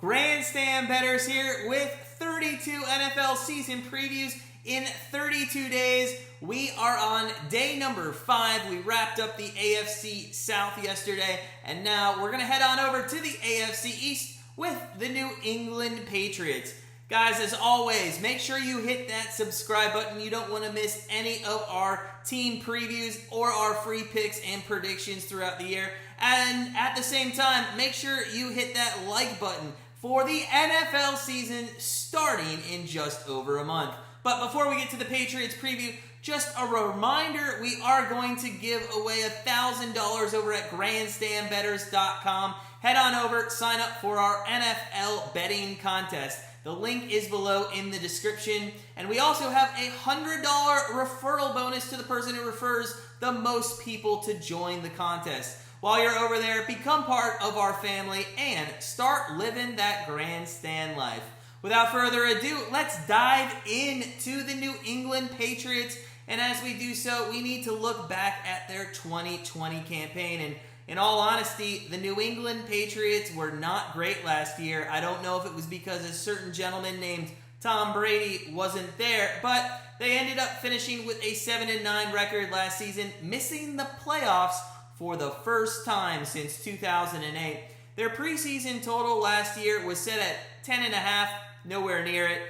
Grandstand Bettors here with 32 NFL season previews in 32 days. We are on day number 5. We wrapped up the AFC South yesterday, and now we're going to head on over to the AFC East with the New England Patriots. Guys, as always, make sure you hit that subscribe button. You don't want to miss any of our team previews or our free picks and predictions throughout the year. And at the same time, make sure you hit that like button for the NFL season starting in just over a month. But before we get to the Patriots preview, just a reminder, we are going to give away $1,000 over at grandstandbettors.com. Head on over, sign up for our NFL betting contest. The link is below in the description. And we also have a $100 referral bonus to the person who refers the most people to join the contest. While you're over there, become part of our family and start living that grandstand life. Without further ado, let's dive into the New England Patriots. And as we do so, we need to look back at their 2020 campaign. And in all honesty, the New England Patriots were not great last year. I don't know if it was because a certain gentleman named Tom Brady wasn't there, but they ended up finishing with a 7-9 record last season, missing the playoffs for the first time since 2008. Their preseason total last year was set at 10.5, nowhere near it,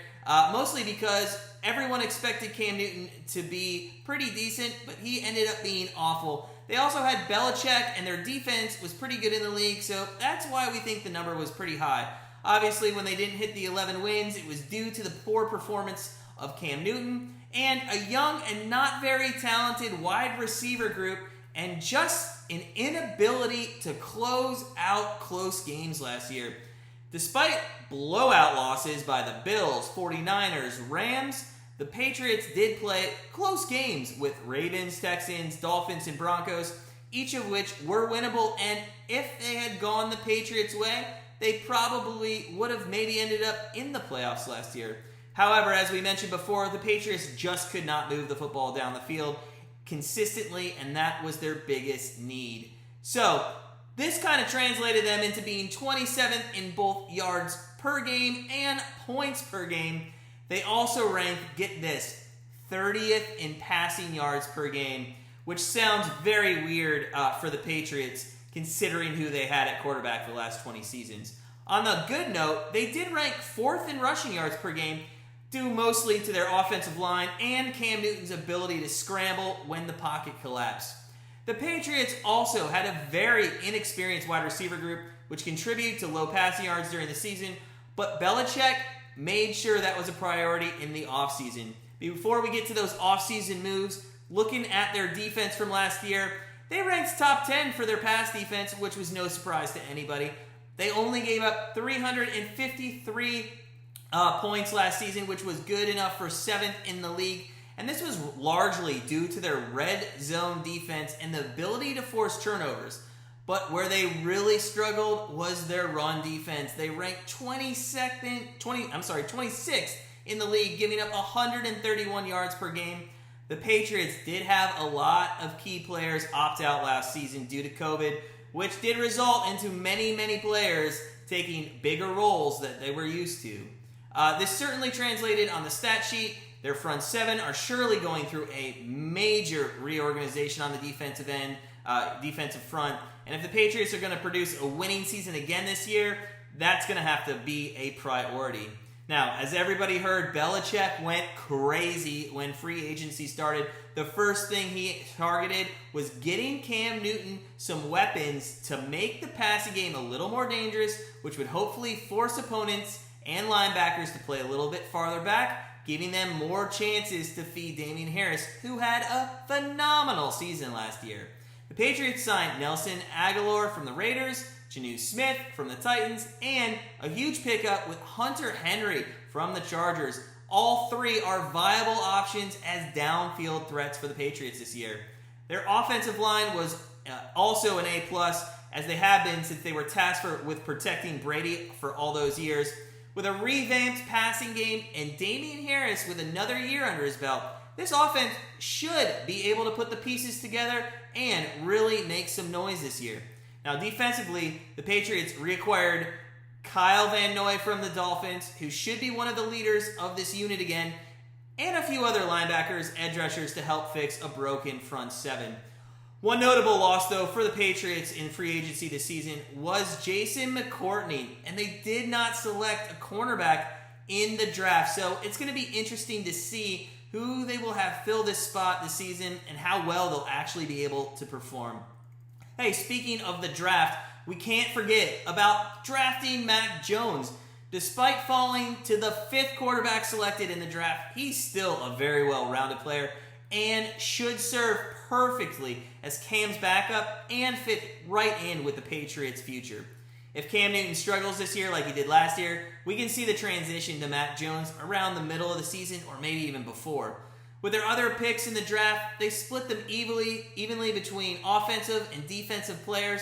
mostly because everyone expected Cam Newton to be pretty decent, but he ended up being awful. They also had Belichick, and their defense was pretty good in the league, so that's why we think the number was pretty high. Obviously, when they didn't hit the 11 wins, it was due to the poor performance of Cam Newton and a young and not very talented wide receiver group, and just an inability to close out close games last year. Despite blowout losses by the Bills, 49ers, Rams, the Patriots did play close games with Ravens, Texans, Dolphins, and Broncos, each of which were winnable, and if they had gone the Patriots' way, they probably would have maybe ended up in the playoffs last year. However, as we mentioned before, the Patriots just could not move the football down the field consistently, and that was their biggest need. So, this kind of translated them into being 27th in both yards per game and points per game. They also ranked, get this, 30th in passing yards per game, which sounds very weird for the Patriots, considering who they had at quarterback the last 20 seasons. On the good note, they did rank 4th in rushing yards per game, due mostly to their offensive line and Cam Newton's ability to scramble when the pocket collapsed. The Patriots also had a very inexperienced wide receiver group, which contributed to low passing yards during the season, but Belichick made sure that was a priority in the offseason. Before we get to those offseason moves, looking at their defense from last year, they ranked top 10 for their pass defense, which was no surprise to anybody. They only gave up 353 points last season, which was good enough for 7th in the league. And this was largely due to their red zone defense and the ability to force turnovers. But where they really struggled was their run defense. They ranked 26th in the league, giving up 131 yards per game. The Patriots did have a lot of key players opt out last season due to COVID, which did result into many players taking bigger roles that they were used to. This certainly translated on the stat sheet. Their front seven are surely going through a major reorganization on the defensive end, defensive front. And if the Patriots are going to produce a winning season again this year, that's going to have to be a priority. Now, as everybody heard, Belichick went crazy when free agency started. The first thing he targeted was getting Cam Newton some weapons to make the passing game a little more dangerous, which would hopefully force opponents and linebackers to play a little bit farther back, giving them more chances to feed Damian Harris, who had a phenomenal season last year. The Patriots signed Nelson Aguilar from the Raiders, Jonnu Smith from the Titans, and a huge pickup with Hunter Henry from the Chargers. All three are viable options as downfield threats for the Patriots this year. Their offensive line was also an A+, as they have been since they were tasked with protecting Brady for all those years. With a revamped passing game and Damian Harris with another year under his belt, this offense should be able to put the pieces together and really make some noise this year. Now, defensively, the Patriots reacquired Kyle Van Noy from the Dolphins, who should be one of the leaders of this unit again, and a few other linebackers, edge rushers to help fix a broken front seven. One notable loss, though, for the Patriots in free agency this season was Jason McCourtney, and they did not select a cornerback in the draft. So it's going to be interesting to see who they will have fill this spot this season and how well they'll actually be able to perform. Hey, speaking of the draft, we can't forget about drafting Mac Jones. Despite falling to the 5th quarterback selected in the draft, he's still a very well-rounded player and should serve perfectly as Cam's backup and fit right in with the Patriots' future. If Cam Newton struggles this year like he did last year, we can see the transition to Mac Jones around the middle of the season or maybe even before. With their other picks in the draft, they split them evenly between offensive and defensive players,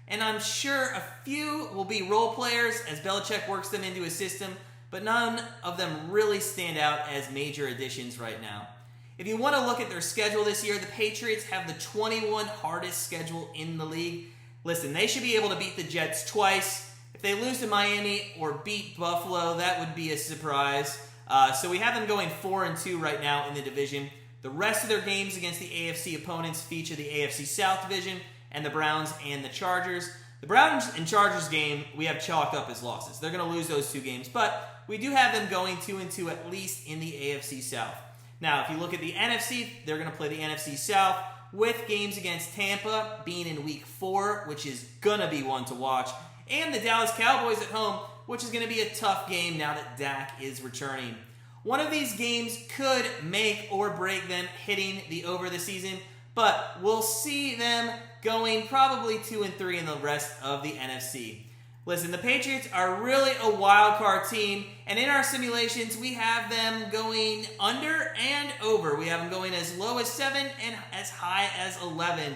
and I'm sure a few will be role players as Belichick works them into his system, but none of them really stand out as major additions right now. If you want to look at their schedule this year, the Patriots have the 21 hardest schedule in the league. Listen, they should be able to beat the Jets twice. If they lose to Miami or beat Buffalo, that would be a surprise. So we have them going 4-2 right now in the division. The rest of their games against the AFC opponents feature the AFC South division and the Browns and the Chargers. The Browns and Chargers game we have chalked up as losses. They're going to lose those 2 games, but we do have them going 2-2 at least in the AFC South. Now, if you look at the NFC, they're going to play the NFC South with games against Tampa being in Week 4, which is going to be one to watch, and the Dallas Cowboys at home, which is going to be a tough game now that Dak is returning. One of these games could make or break them hitting the over this season, but we'll see them going probably 2-3 in the rest of the NFC. Listen, the Patriots are really a wild card team, and in our simulations, we have them going under and over. We have them going as low as 7 and as high as 11.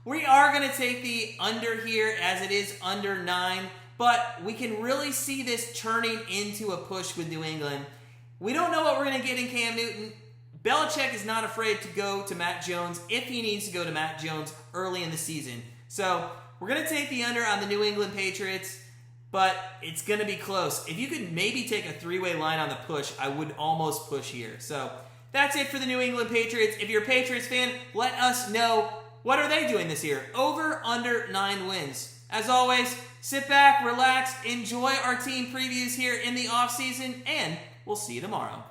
We are going to take the under here as it is under 9, but we can really see this turning into a push with New England. We don't know what we're going to get in Cam Newton. Belichick is not afraid to go to Mac Jones if he needs to go to Mac Jones early in the season. So we're going to take the under on the New England Patriots, but it's going to be close. If you could maybe take a 3-way line on the push, I would almost push here. So that's it for the New England Patriots. If you're a Patriots fan, let us know, what are they doing this year? Over, under 9 wins. As always, sit back, relax, enjoy our team previews here in the offseason, and we'll see you tomorrow.